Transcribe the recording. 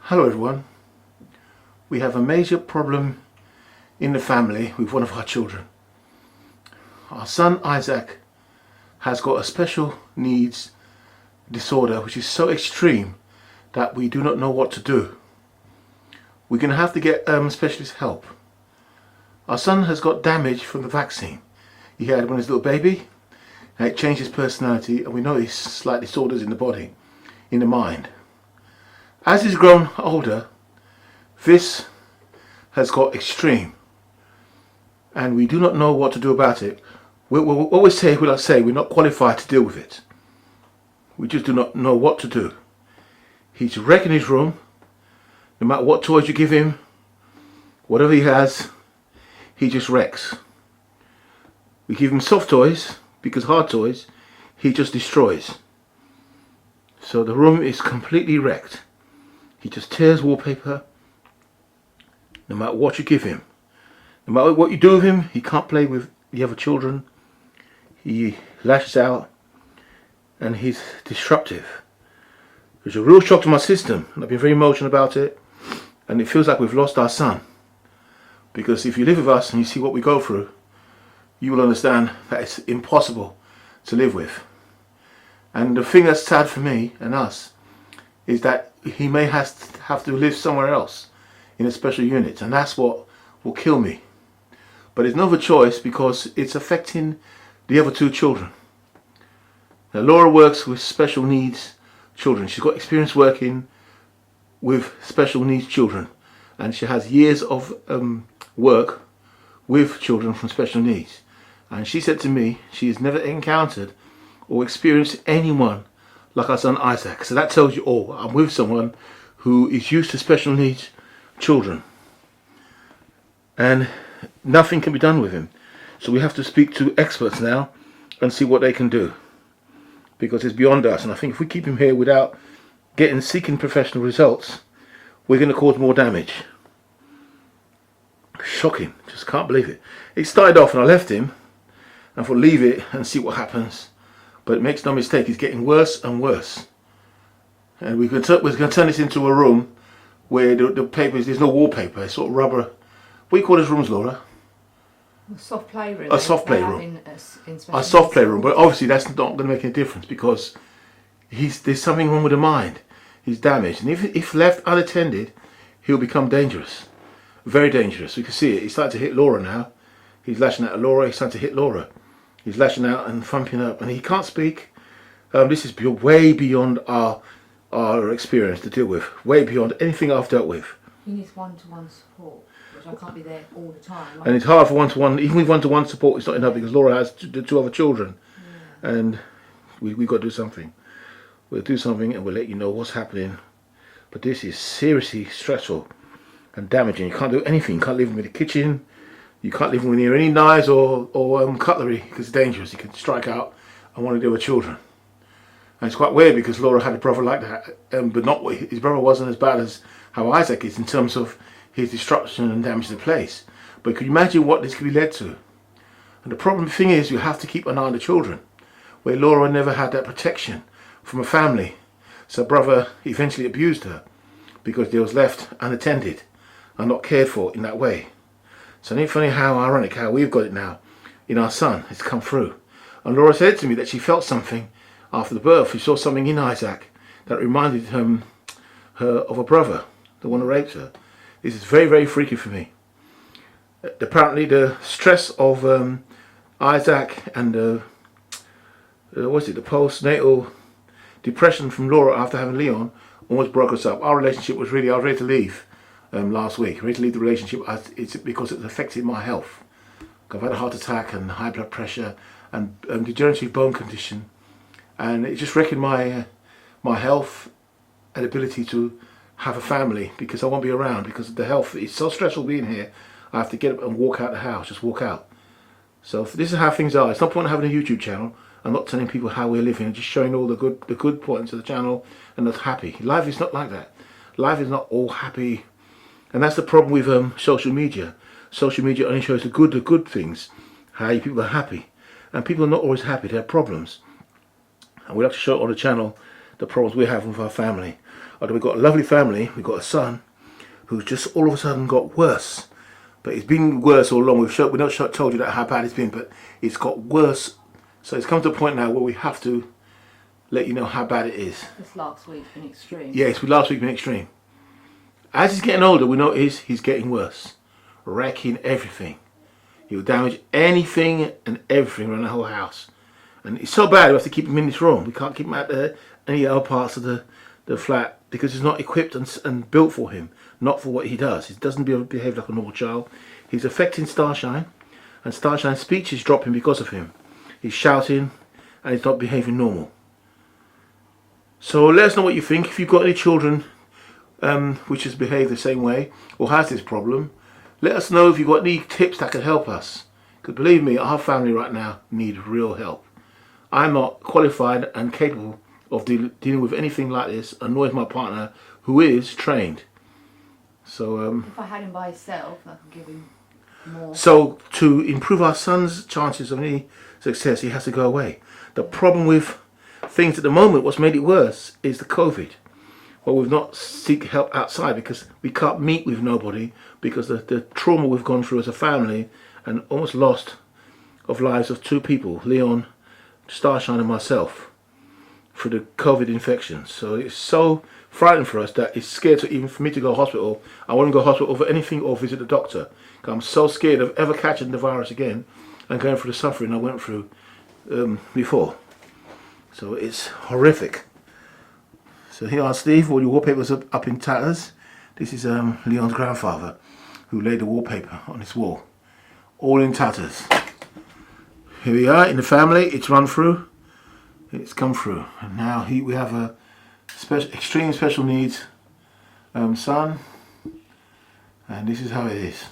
Hello everyone. We have a major problem in the family with one of our children. Our son Isaac has got a special needs disorder which is so extreme that we do not know what to do. We're going to have to get specialist help. Our son has got damage from the vaccine he had when he was a little baby, and it changed his personality, and we noticed slight disorders in the body, in the mind. As he's grown older, this has got extreme, and we do not know what to do about it. We'll always say, we're not qualified to deal with it. We just do not know what to do. He's wrecking his room. No matter what toys you give him, whatever he has, he just wrecks. We give him soft toys, because hard toys, he just destroys. So the room is completely wrecked. He just tears wallpaper. No matter what you give him, no matter what you do with him, he can't play with the other children. He lashes out and he's disruptive. It's a real shock to my system, and I've been very emotional about it, and it feels like we've lost our son. Because if you live with us and you see what we go through, you will understand that it's impossible to live with. And the thing that's sad for me and us is that he may have to live somewhere else in a special unit, and that's what will kill me. But there's no other choice because it's affecting the other two children. Now, Laura works with special needs children. She's got experience working with special needs children, and she has years of work with children from special needs. And she said to me she has never encountered or experienced anyone like our son Isaac. So that tells you all. I'm with someone who is used to special needs children, and nothing can be done with him. So we have to speak to experts now and see what they can do, because it's beyond us. And I think if we keep him here without seeking professional results, we're going to cause more damage. Shocking. Just can't believe it. It started off and I left him and thought leave it and see what happens. But it makes no mistake, it's getting worse and worse. And we're going to turn this into a room where the papers, there's no wallpaper, it's sort of rubber. What do you call those rooms, Laura? A soft playroom. A soft playroom. A soft playroom, but obviously that's not going to make any difference because there's something wrong with the mind. He's damaged, and if left unattended, he'll become dangerous. Very dangerous. We can see it. He's starting to hit Laura now. He's lashing out at Laura. He's starting to hit Laura. He's lashing out and thumping up, and he can't speak. This is way beyond our experience to deal with. Way beyond anything I've dealt with. He needs one-to-one support, which I can't be there all the time. And it's hard for one-to-one. Even with one-to-one support, it's not enough because Laura has the two other children, and we've got to do something. We'll do something, and we'll let you know what's happening. But this is seriously stressful and damaging. You can't do anything. You can't leave him in the kitchen. You can't leave him near any knives or cutlery because it's dangerous. He can strike out and want to deal with children. And it's quite weird because Laura had a brother like that, but his brother wasn't as bad as how Isaac is in terms of his destruction and damage to the place. But could you imagine what this could be led to? And the thing is, you have to keep an eye on the children, where Laura never had that protection from a family. So brother eventually abused her because they was left unattended and not cared for in that way. So isn't it funny how ironic how we've got it now in our son? It's come through. And Laura said to me that she felt something after the birth. She saw something in Isaac that reminded her of a brother, the one who raped her. This is very, very freaky for me. Apparently the stress of Isaac and the postnatal depression from Laura after having Leon almost broke us up. Our relationship was really, I was ready to leave last week. Ready to leave the relationship because it affected my health. I've had a heart attack and high blood pressure and degenerative bone condition, and it's just wrecking my health and ability to have a family because I won't be around because of the health. It's so stressful being here. I have to get up and walk out the house, just walk out. So this is how things are. It's not point having a YouTube channel. I'm not telling people how we're living. I'm just showing all the good points of the channel and not happy. Life is not like that. Life is not all happy, and that's the problem with social media. Social media only shows the good things, how people are happy, and people are not always happy. They have problems, and we like to show on the channel the problems we're having with our family. Although we've got a lovely family, we've got a son who's just all of a sudden got worse. But it's been worse all along. We've not told you that how bad it's been, but it's got worse. So it's come to a point now where we have to let you know how bad it is. This last week's been extreme. Yes, last week been extreme. As he's getting older, we notice he's getting worse. Wrecking everything. He'll damage anything and everything around the whole house. And it's so bad we have to keep him in this room. We can't keep him out there any other parts of the flat because it's not equipped and built for him. Not for what he does. He doesn't behave like a normal child. He's affecting Starshine, and Starshine's speech is dropping because of him. He's shouting and he's not behaving normal. So let us know what you think. If you've got any children which has behaved the same way or has this problem, let us know if you've got any tips that can help us. Because believe me, our family right now need real help. I'm not qualified and capable of dealing with anything like this, and nor is my partner, who is trained. So if I had him by himself, I could give him more. So to improve our son's chances of any success, he has to go away. The problem with things at the moment, what's made it worse, is the COVID. Well, we've not seek help outside because we can't meet with nobody because the trauma we've gone through as a family and almost lost of lives of 2 people, Leon, Starshine and myself, through the COVID infection. So it's so frightening for us that it's scared to even for me to go to hospital. I wouldn't go to hospital over anything or visit the doctor. I'm so scared of ever catching the virus again and going through the suffering I went through before. So it's horrific. So here are Steve, all your wallpapers up in tatters. This is Leon's grandfather who laid the wallpaper on his wall. All in tatters. Here we are in the family, it's run through. It's come through. And now we have a extreme special needs son. And this is how it is.